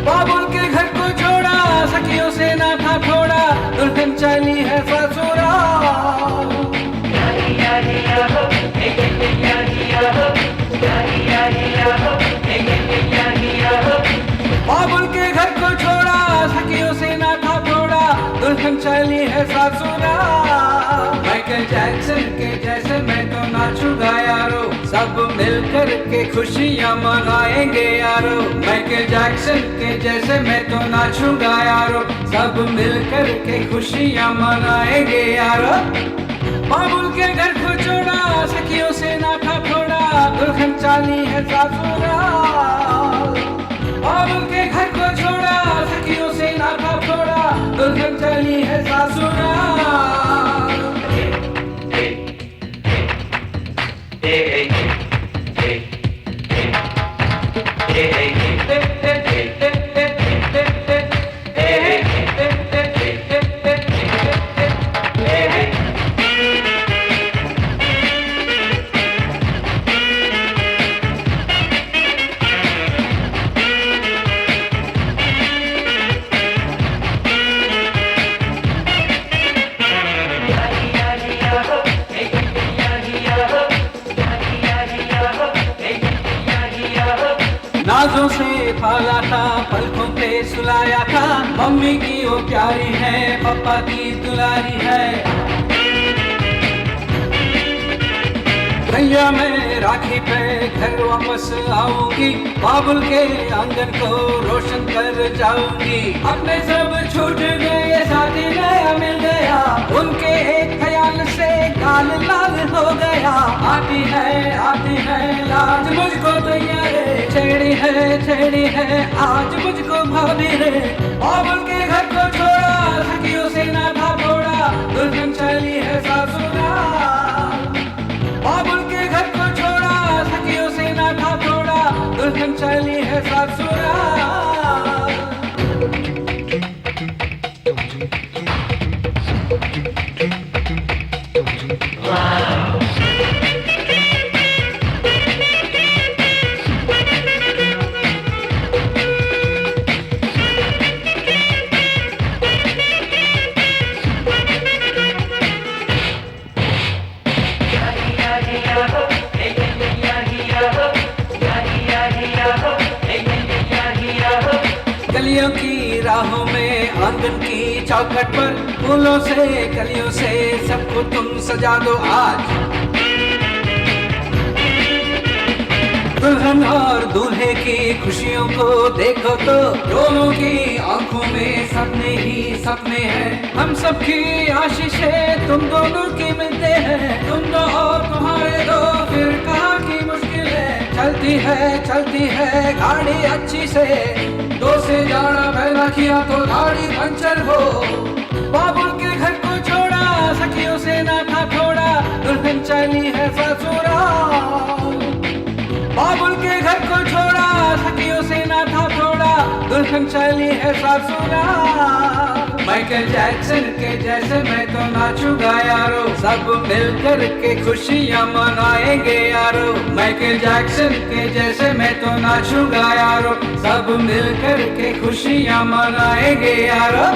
बाबुल के घर को छोड़ा, सखियों से ना था थोड़ा, दुल्हन चली है ससुराल। बाबुल के घर को छोड़ा, सखियों से ना था थोड़ा, दुल्हन चली है ससुराल। माइकल जैक्सन के जैसे मैं तो नाचूंगा यारो, सब मिलकर के खुशियाँ मनाएंगे यारो। माइकल जैक्सन के जैसे मैं तो नाचूंगा यारो, सब मिलकर के खुशियाँ मनाएंगे यारो। बाबुल के घर को छोड़ा, सखियों से ना था थोड़ा, दुल्हन चली है ससुराल। बाबुल के घर को छोड़ा, सखियों से ना था थोड़ा, दुल्हन चली है ससुराल। नाजों से पाला था, पलकों पे सुलाया था, मम्मी की वो प्यारी है, पापा की दुलारी है। भैया मैं राखी पे घर वापस आऊंगी, बाबुल के आंगन को रोशन कर जाऊंगी। अपने सब छूट गए, साथी नया मिल गया, उनके एक ख्याल से गाल लाल हो गया। आती है लाज मुझको तैयारे, छेड़ी है आज मुझको भाभी रे। बाबुल के घर को छोड़ा, सखियों से ना था थोड़ा, दुल्हन चली है ससुराल। बाबुल के घर को छोड़ा, सखियों से ना था थोड़ा, दुल्हन चली है ससुराल। गलियों की राहों में, आंगन की चौखट पर, फूलों से कलियों से सबको तुम सजा दो आज। दुल्हन और दूल्हे की खुशियों को देखो तो, दोनों की आंखों में सपने ही सपने हैं। हम सबकी आशीषें तुम दोनों की मिलते हैं, तुम दो और तुम्हारे दो, फिर कहाँ की मुश्किल है। चलती है गाड़ी अच्छी से, दो से जाना पहला किया तो गाड़ी पंचर हो। बाबुल के घर को छोड़ा, सखियों से ना था थोड़ा, दुल्हन चली है ससुराल। बाबुल के घर को छोड़ा, सखियों से ना था थोड़ा, दुल्हन चली है ससुराल। माइकल जैक्सन के जैसे मैं तो नाचूंगा यारो, सब मिलकर के खुशियाँ मनाएंगे यारो। माइकल जैक्सन के जैसे मैं तो नाचूंगा यारो, सब मिलकर के खुशियाँ मनाएंगे यारो।